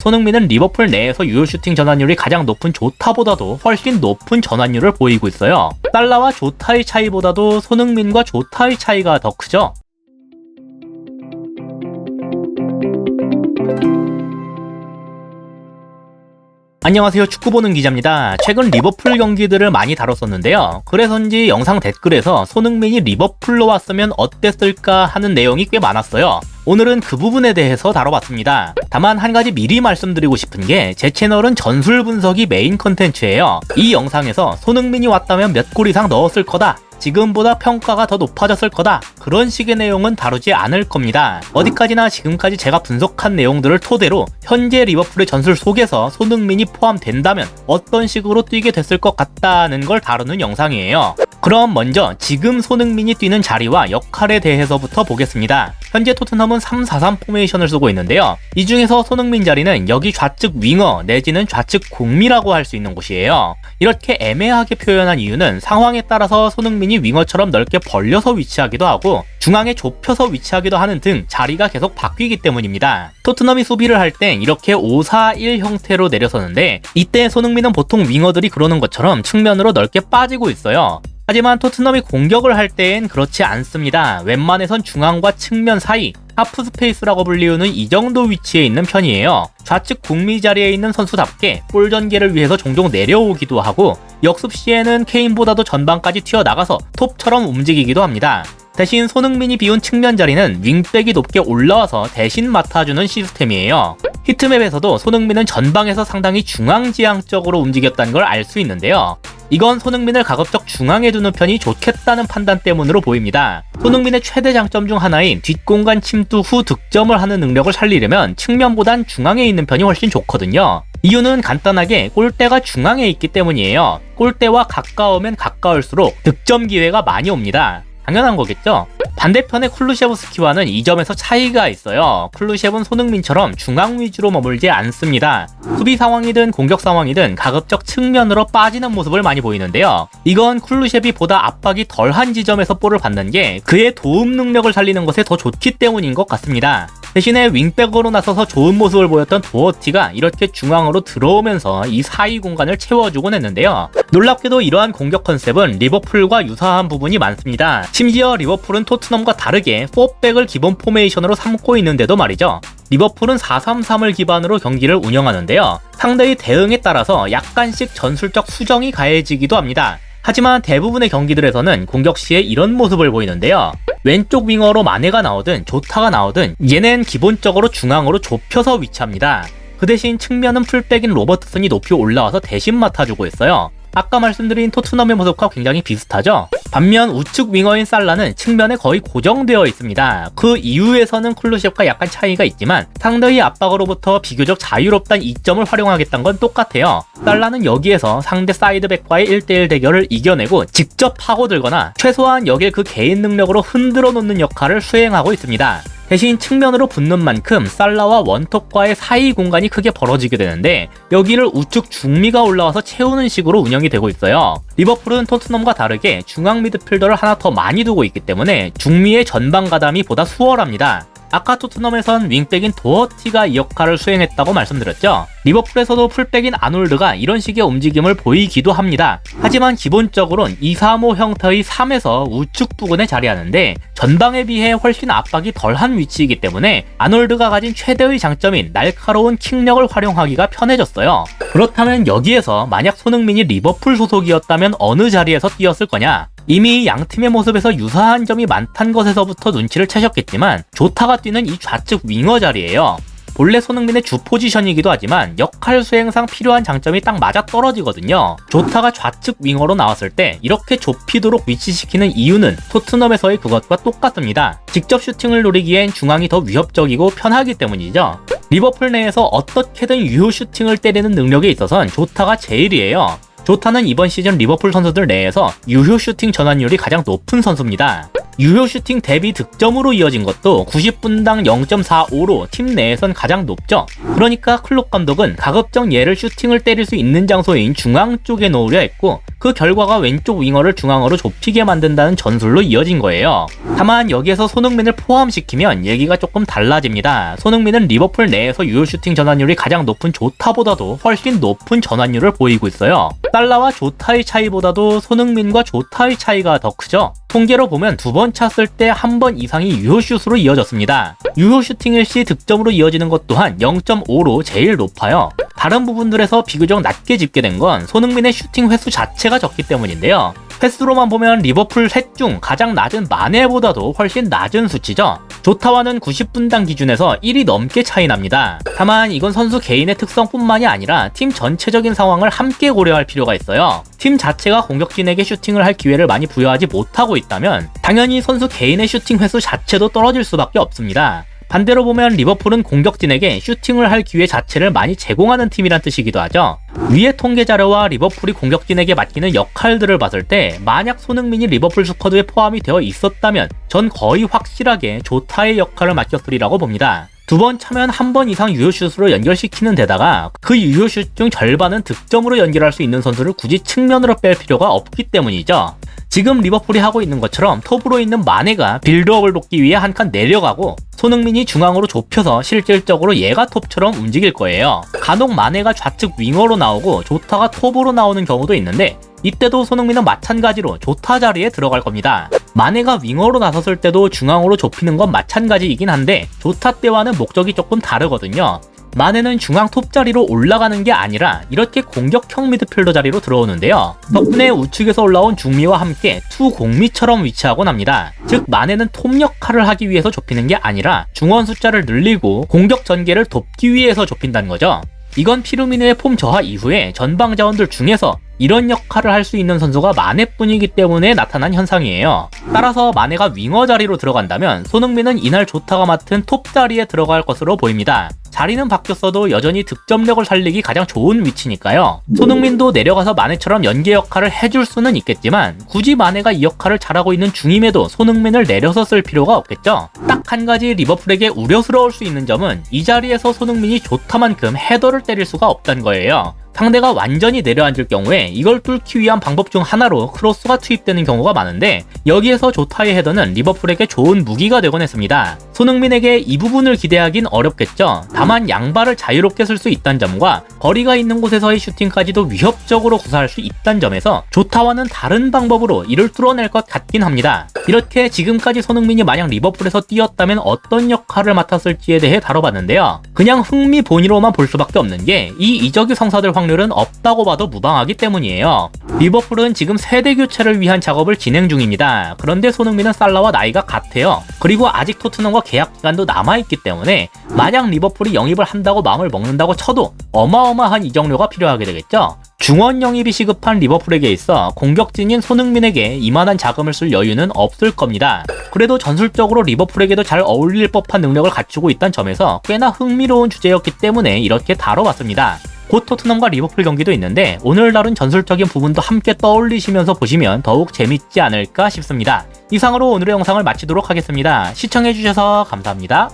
손흥민은 리버풀 내에서 유효 슈팅 전환율이 가장 높은 조타보다도 훨씬 높은 전환율을 보이고 있어요. 살라와 조타의 차이보다도 손흥민과 조타의 차이가 더 크죠. 안녕하세요, 축구보는 기자입니다. 최근 리버풀 경기들을 많이 다뤘었는데요. 그래서인지 영상 댓글에서 손흥민이 리버풀로 왔으면 어땠을까 하는 내용이 꽤 많았어요. 오늘은 그 부분에 대해서 다뤄봤습니다. 다만 한 가지 미리 말씀드리고 싶은 게 제 채널은 전술 분석이 메인 컨텐츠예요. 이 영상에서 손흥민이 왔다면 몇 골 이상 넣었을 거다, 지금보다 평가가 더 높아졌을 거다, 그런 식의 내용은 다루지 않을 겁니다. 어디까지나 지금까지 제가 분석한 내용들을 토대로 현재 리버풀의 전술 속에서 손흥민이 포함된다면 어떤 식으로 뛰게 됐을 것 같다는 걸 다루는 영상이에요. 그럼 먼저 지금 손흥민이 뛰는 자리와 역할에 대해서부터 보겠습니다. 현재 토트넘은 3-4-3 포메이션을 쓰고 있는데요. 이 중에서 손흥민 자리는 여기 좌측 윙어 내지는 좌측 공미라고 할 수 있는 곳이에요. 이렇게 애매하게 표현한 이유는 상황에 따라서 손흥민이 윙어처럼 넓게 벌려서 위치하기도 하고 중앙에 좁혀서 위치하기도 하는 등 자리가 계속 바뀌기 때문입니다. 토트넘이 수비를 할 땐 이렇게 5-4-1 형태로 내려서는데 이때 손흥민은 보통 윙어들이 그러는 것처럼 측면으로 넓게 빠지고 있어요. 하지만 토트넘이 공격을 할 때엔 그렇지 않습니다. 웬만해선 중앙과 측면 사이, 하프 스페이스라고 불리우는 이 정도 위치에 있는 편이에요. 좌측 국미 자리에 있는 선수답게 볼 전개를 위해서 종종 내려오기도 하고 역습 시에는 케인보다도 전방까지 튀어나가서 톱처럼 움직이기도 합니다. 대신 손흥민이 비운 측면 자리는 윙백이 높게 올라와서 대신 맡아주는 시스템이에요. 히트맵에서도 손흥민은 전방에서 상당히 중앙지향적으로 움직였다는 걸 알 수 있는데요. 이건 손흥민을 가급적 중앙에 두는 편이 좋겠다는 판단 때문으로 보입니다. 손흥민의 최대 장점 중 하나인 뒷공간 침투 후 득점을 하는 능력을 살리려면 측면보단 중앙에 있는 편이 훨씬 좋거든요. 이유는 간단하게 골대가 중앙에 있기 때문이에요. 골대와 가까우면 가까울수록 득점 기회가 많이 옵니다. 당연한 거겠죠? 반대편의 쿨루셰브스키와는 이 점에서 차이가 있어요. 쿨루셰브는 손흥민처럼 중앙 위주로 머물지 않습니다. 수비 상황이든 공격 상황이든 가급적 측면으로 빠지는 모습을 많이 보이는데요. 이건 쿨루셰브이 보다 압박이 덜한 지점에서 볼을 받는 게 그의 도움 능력을 살리는 것에 더 좋기 때문인 것 같습니다. 대신에 윙백으로 나서서 좋은 모습을 보였던 도어티가 이렇게 중앙으로 들어오면서 이 사이 공간을 채워주곤 했는데요. 놀랍게도 이러한 공격 컨셉은 리버풀과 유사한 부분이 많습니다. 심지어 리버풀은 토트넘과 다르게 4백을 기본 포메이션으로 삼고 있는데도 말이죠. 리버풀은 4-3-3을 기반으로 경기를 운영하는데요. 상대의 대응에 따라서 약간씩 전술적 수정이 가해지기도 합니다. 하지만 대부분의 경기들에서는 공격 시에 이런 모습을 보이는데요. 왼쪽 윙어로 마네가 나오든 조타가 나오든 얘는 기본적으로 중앙으로 좁혀서 위치합니다. 그 대신 측면은 풀백인 로버트슨이 높이 올라와서 대신 맡아주고 있어요. 아까 말씀드린 토트넘의 모습과 굉장히 비슷하죠? 반면 우측 윙어인 살라는 측면에 거의 고정되어 있습니다. 그 이유에서는 쿨루셰브가 약간 차이가 있지만 상대의 압박으로부터 비교적 자유롭다는 이점을 활용하겠다는 건 똑같아요. 살라는 여기에서 상대 사이드백과의 1대1 대결을 이겨내고 직접 파고들거나 최소한 여길 그 개인 능력으로 흔들어 놓는 역할을 수행하고 있습니다. 대신 측면으로 붙는 만큼 살라와 원톱과의 사이 공간이 크게 벌어지게 되는데 여기를 우측 중미가 올라와서 채우는 식으로 운영이 되고 있어요. 리버풀은 토트넘과 다르게 중앙 미드필더를 하나 더 많이 두고 있기 때문에 중미의 전방 가담이 보다 수월합니다. 아까 토트넘에선 윙백인 도어티가 이 역할을 수행했다고 말씀드렸죠. 리버풀에서도 풀백인 아놀드가 이런 식의 움직임을 보이기도 합니다. 하지만 기본적으로는 2-3-5 형태의 3에서 우측 부근에 자리하는데 전방에 비해 훨씬 압박이 덜한 위치이기 때문에 아놀드가 가진 최대의 장점인 날카로운 킥력을 활용하기가 편해졌어요. 그렇다면 여기에서 만약 손흥민이 리버풀 소속이었다면 어느 자리에서 뛰었을 거냐? 이미 양팀의 모습에서 유사한 점이 많다는 것에서부터 눈치를 채셨겠지만 조타가 뛰는 이 좌측 윙어 자리예요. 본래 손흥민의 주 포지션이기도 하지만 역할 수행상 필요한 장점이 딱 맞아 떨어지거든요. 조타가 좌측 윙어로 나왔을 때 이렇게 좁히도록 위치시키는 이유는 토트넘에서의 그것과 똑같습니다. 직접 슈팅을 노리기엔 중앙이 더 위협적이고 편하기 때문이죠. 리버풀 내에서 어떻게든 유효 슈팅을 때리는 능력에 있어서는 조타가 제일이에요. 조타는 이번 시즌 리버풀 선수들 내에서 유효 슈팅 전환율이 가장 높은 선수입니다. 유효 슈팅 대비 득점으로 이어진 것도 90분당 0.45로 팀 내에선 가장 높죠. 그러니까 클롭 감독은 가급적 얘를 슈팅을 때릴 수 있는 장소인 중앙 쪽에 놓으려 했고 그 결과가 왼쪽 윙어를 중앙으로 좁히게 만든다는 전술로 이어진 거예요. 다만 여기에서 손흥민을 포함시키면 얘기가 조금 달라집니다. 손흥민은 리버풀 내에서 유효 슈팅 전환율이 가장 높은 조타보다도 훨씬 높은 전환율을 보이고 있어요. 살라와 조타의 차이보다도 손흥민과 조타의 차이가 더 크죠. 통계로 보면 두 번 찼을 때 한 번 이상이 유효슛으로 이어졌습니다. 유효 슈팅일 시 득점으로 이어지는 것 또한 0.5로 제일 높아요. 다른 부분들에서 비교적 낮게 집계된 건 손흥민의 슈팅 횟수 자체가 적기 때문인데요. 횟수로만 보면 리버풀 셋 중 가장 낮은 마네보다도 훨씬 낮은 수치죠. 조타와는 90분당 기준에서 1이 넘게 차이 납니다. 다만 이건 선수 개인의 특성뿐만이 아니라 팀 전체적인 상황을 함께 고려할 필요가 있어요. 팀 자체가 공격진에게 슈팅을 할 기회를 많이 부여하지 못하고 있다면 당연히 선수 개인의 슈팅 횟수 자체도 떨어질 수밖에 없습니다. 반대로 보면 리버풀은 공격진에게 슈팅을 할 기회 자체를 많이 제공하는 팀이란 뜻이기도 하죠. 위의 통계 자료와 리버풀이 공격진에게 맡기는 역할들을 봤을 때 만약 손흥민이 리버풀 스쿼드에 포함이 되어 있었다면 전 거의 확실하게 조타의 역할을 맡겼으리라고 봅니다. 두 번 차면 한 번 이상 유효슛으로 연결시키는 데다가 그 유효슛 중 절반은 득점으로 연결할 수 있는 선수를 굳이 측면으로 뺄 필요가 없기 때문이죠. 지금 리버풀이 하고 있는 것처럼 톱으로 있는 마네가 빌드업을 돕기 위해 한 칸 내려가고 손흥민이 중앙으로 좁혀서 실질적으로 얘가 톱처럼 움직일 거예요. 간혹 마네가 좌측 윙어로 나오고 조타가 톱으로 나오는 경우도 있는데 이때도 손흥민은 마찬가지로 조타 자리에 들어갈 겁니다. 마네가 윙어로 나섰을 때도 중앙으로 좁히는 건 마찬가지이긴 한데 조타 때와는 목적이 조금 다르거든요. 마네는 중앙 톱 자리로 올라가는 게 아니라 이렇게 공격형 미드필더 자리로 들어오는데요. 덕분에 우측에서 올라온 중미와 함께 투공미처럼 위치하곤 합니다. 즉 마네는 톱 역할을 하기 위해서 좁히는 게 아니라 중원 숫자를 늘리고 공격 전개를 돕기 위해서 좁힌다는 거죠. 이건 피르미누의 폼 저하 이후에 전방 자원들 중에서 이런 역할을 할 수 있는 선수가 마네뿐이기 때문에 나타난 현상이에요. 따라서 마네가 윙어 자리로 들어간다면 손흥민은 이날 조타가 맡은 톱 자리에 들어갈 것으로 보입니다. 자리는 바뀌었어도 여전히 득점력을 살리기 가장 좋은 위치니까요. 손흥민도 내려가서 마네처럼 연계 역할을 해줄 수는 있겠지만 굳이 마네가 이 역할을 잘하고 있는 중임에도 손흥민을 내려서 쓸 필요가 없겠죠. 딱 한 가지 리버풀에게 우려스러울 수 있는 점은 이 자리에서 손흥민이 조타만큼 헤더를 때릴 수가 없다는 거예요. 상대가 완전히 내려앉을 경우에 이걸 뚫기 위한 방법 중 하나로 크로스가 투입되는 경우가 많은데 여기에서 조타의 헤더는 리버풀에게 좋은 무기가 되곤 했습니다. 손흥민에게 이 부분을 기대하긴 어렵겠죠. 다만 양발을 자유롭게 쓸 수 있다는 점과 거리가 있는 곳에서의 슈팅까지도 위협적으로 구사할 수 있다는 점에서 조타와는 다른 방법으로 이를 뚫어낼 것 같긴 합니다. 이렇게 지금까지 손흥민이 만약 리버풀에서 뛰었다면 어떤 역할을 맡았을지에 대해 다뤄봤는데요. 그냥 흥미 본위로만 볼 수밖에 없는 게 이 이적이 성사될 확률은 없다고 봐도 무방하기 때문이에요. 리버풀은 지금 세대 교체를 위한 작업을 진행 중입니다. 그런데 손흥민은 살라와 나이가 같아요. 그리고 아직 토트넘과 계약 기간도 남아있기 때문에 만약 리버풀이 영입을 한다고 마음을 먹는다고 쳐도 어마어마한 이적료가 필요하게 되겠죠. 중원 영입이 시급한 리버풀에게 있어 공격진인 손흥민에게 이만한 자금을 쓸 여유는 없을 겁니다. 그래도 전술적으로 리버풀에게도 잘 어울릴 법한 능력을 갖추고 있다는 점에서 꽤나 흥미로운 주제였기 때문에 이렇게 다뤄봤습니다. 곧 토트넘과 리버풀 경기도 있는데 오늘 다룬 전술적인 부분도 함께 떠올리시면서 보시면 더욱 재밌지 않을까 싶습니다. 이상으로 오늘의 영상을 마치도록 하겠습니다. 시청해주셔서 감사합니다.